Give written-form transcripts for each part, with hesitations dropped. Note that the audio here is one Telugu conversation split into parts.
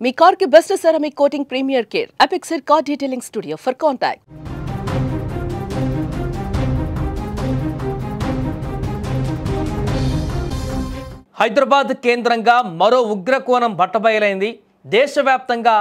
మీ కార్ కి best ceramic coating premier care apexer car detailing studio for contact. Hyderabad కేంద్రంగా మరో ఉగ్రకోణం బట్టబయలైంది. దేశవ్యాప్తంగా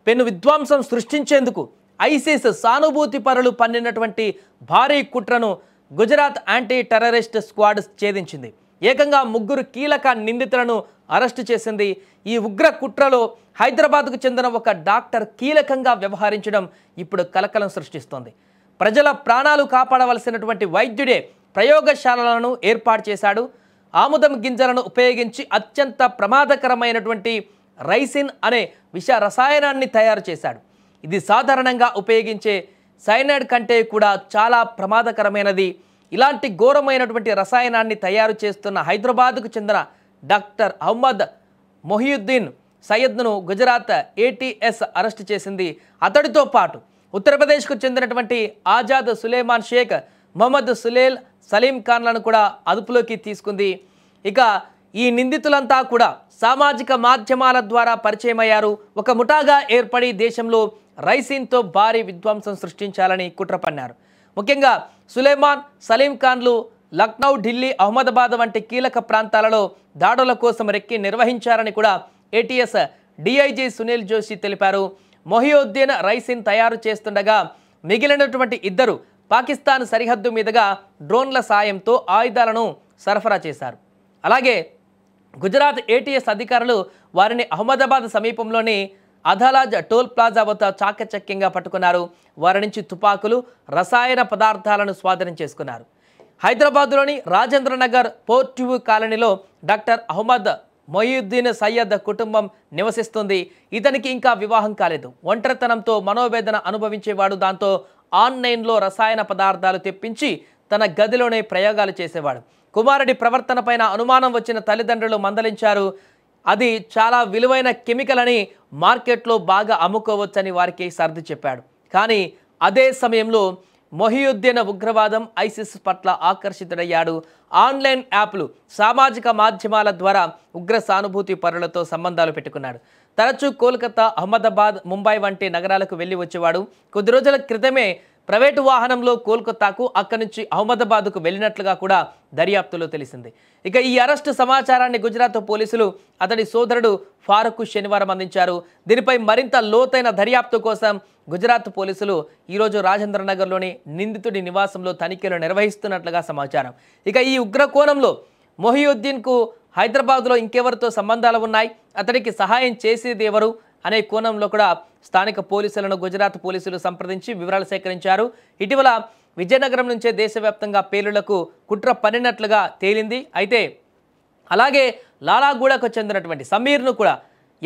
పెను విధ్వంసం సృష్టించేందుకు ఐసిస్ సానుభూతి పరులు పన్నినటువంటి భారీ కుట్రను గుజరాత్ యాంటీ టెర్రరిస్ట్ స్క్వాడ్ ఛేదించింది. ఏకంగా 3 కీలక నిందితులను అరెస్టు చేసింది. ఈ ఉగ్ర కుట్రలో హైదరాబాద్కు చెందిన ఒక డాక్టర్ కీలకంగా వ్యవహరించడం ఇప్పుడు కలకలం సృష్టిస్తోంది. ప్రజల ప్రాణాలు కాపాడవలసినటువంటి వైద్యుడే ప్రయోగశాలలను ఏర్పాటు చేశాడు. ఆముదం గింజలను ఉపయోగించి అత్యంత ప్రమాదకరమైనటువంటి రైసిన్ అనే విష రసాయనాన్ని తయారు చేశాడు. ఇది సాధారణంగా ఉపయోగించే సైనైడ్ కంటే కూడా చాలా ప్రమాదకరమైనది. ఇలాంటి ఘోరమైనటువంటి రసాయనాన్ని తయారు చేస్తున్న హైదరాబాద్కు చెందిన డాక్టర్ అహ్మద్ మొహియుద్దీన్ సయ్యద్ను గుజరాత్ ఏటీఎస్ అరెస్ట్ చేసింది. అతడితో పాటు ఉత్తరప్రదేశ్కు చెందినటువంటి ఆజాద్ సులేమాన్ షేక్, మొహమ్మద్ సులేల్, సలీం ఖాన్లను కూడా అదుపులోకి తీసుకుంది. ఇక ఈ నిందితులంతా కూడా సామాజిక మాధ్యమాల ద్వారా పరిచయమయ్యారు. ఒక ముఠాగా ఏర్పడి దేశంలో రైసిన్తో భారీ విధ్వంసం సృష్టించాలని కుట్ర పన్నారు. ముఖ్యంగా సులేమాన్, సలీం ఖాన్లు లక్నౌ, ఢిల్లీ, అహ్మదాబాద్ వంటి కీలక ప్రాంతాలలో దాడుల కోసం రెక్కి నిర్వహించారని కూడా ఏటీఎస్ డిఐజీ సునీల్ జోషి తెలిపారు. మొహియుద్దీన్ రైసిన్ తయారు చేస్తుండగా మిగిలినటువంటి 2 పాకిస్తాన్ సరిహద్దు మీదుగా డ్రోన్ల సాయంతో ఆయుధాలను సరఫరా చేశారు. అలాగే గుజరాత్ ఏటీఎస్ అధికారులు వారిని అహ్మదాబాద్ సమీపంలోని అదాలాజ్ టోల్ ప్లాజా వద్ద చాకచక్యంగా పట్టుకున్నారు. వారి నుంచి తుపాకులు, రసాయన పదార్థాలను స్వాధీనం చేసుకున్నారు. హైదరాబాద్లోని రాజేంద్ర నగర్ పోర్టివ్ కాలనీలో డాక్టర్ అహ్మద్ మొహియుద్దీన్ సయ్యద్ కుటుంబం నివసిస్తుంది. ఇతనికి ఇంకా వివాహం కాలేదు. ఒంటరితనంతో మనోవేదన అనుభవించేవాడు. దాంతో ఆన్లైన్లో రసాయన పదార్థాలు తెప్పించి తన గదిలోనే ప్రయోగాలు చేసేవాడు. కుమారుడి ప్రవర్తనపైన అనుమానం వచ్చిన తల్లిదండ్రులు మందలించారు. అది చాలా విలువైన కెమికల్ అని మార్కెట్లో బాగా అమ్ముకోవచ్చని వారికి సర్ది చెప్పాడు. కానీ అదే సమయంలో మొహియుద్దీన్ ఉగ్రవాదం, ఐసిస్ పట్ల ఆకర్షితుడయ్యాడు. ఆన్లైన్ యాప్లు, సామాజిక మాధ్యమాల ద్వారా ఉగ్ర సానుభూతి పరులతో సంబంధాలు పెట్టుకున్నాడు. తరచూ కోల్కతా, అహ్మదాబాద్, ముంబై వంటి నగరాలకు వెళ్ళి వచ్చేవాడు. కొద్ది రోజుల క్రితమే ప్రైవేటు వాహనంలో కోల్కతాకు, అక్కడి నుంచి అహ్మదాబాద్కు వెళ్ళినట్లుగా కూడా దర్యాప్తులో తెలిసింది. ఇక ఈ అరెస్టు సమాచారాన్ని గుజరాత్ పోలీసులు అతడి సోదరుడు ఫారూక్ శనివారం అందించారు. దీనిపై మరింత లోతైన దర్యాప్తు కోసం గుజరాత్ పోలీసులు ఈరోజు రాజేంద్ర నగర్లోని నిందితుడి నివాసంలో తనిఖీలు నిర్వహిస్తున్నట్లుగా సమాచారం. ఇక ఈ ఉగ్రకోణంలో మొహియుద్దీన్కు హైదరాబాద్లో ఇంకెవరితో సంబంధాలు ఉన్నాయి, అతడికి సహాయం చేసేది ఎవరు అనే కోణంలో కూడా స్థానిక పోలీసులను గుజరాత్ పోలీసులు సంప్రదించి వివరాలు సేకరించారు. ఇటీవల విజయనగరం నుంచే దేశవ్యాప్తంగా పేలుళ్లకు కుట్ర పన్నినట్లుగా తేలింది. అయితే అలాగే లాలాగూడకు చెందినటువంటి సమీర్ను కూడా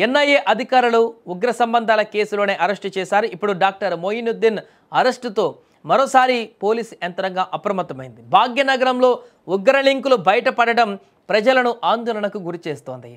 ఎన్ఐఏ అధికారులు ఉగ్ర సంబంధాల కేసులోనే అరెస్టు చేశారు. ఇప్పుడు డాక్టర్ మొయినుద్దీన్ అరెస్టుతో మరోసారి పోలీసు యంత్రాంగం అప్రమత్తమైంది. భాగ్యనగరంలో ఉగ్ర లింకులు బయటపడడం ప్రజలను ఆందోళనకు గురి చేస్తోంది.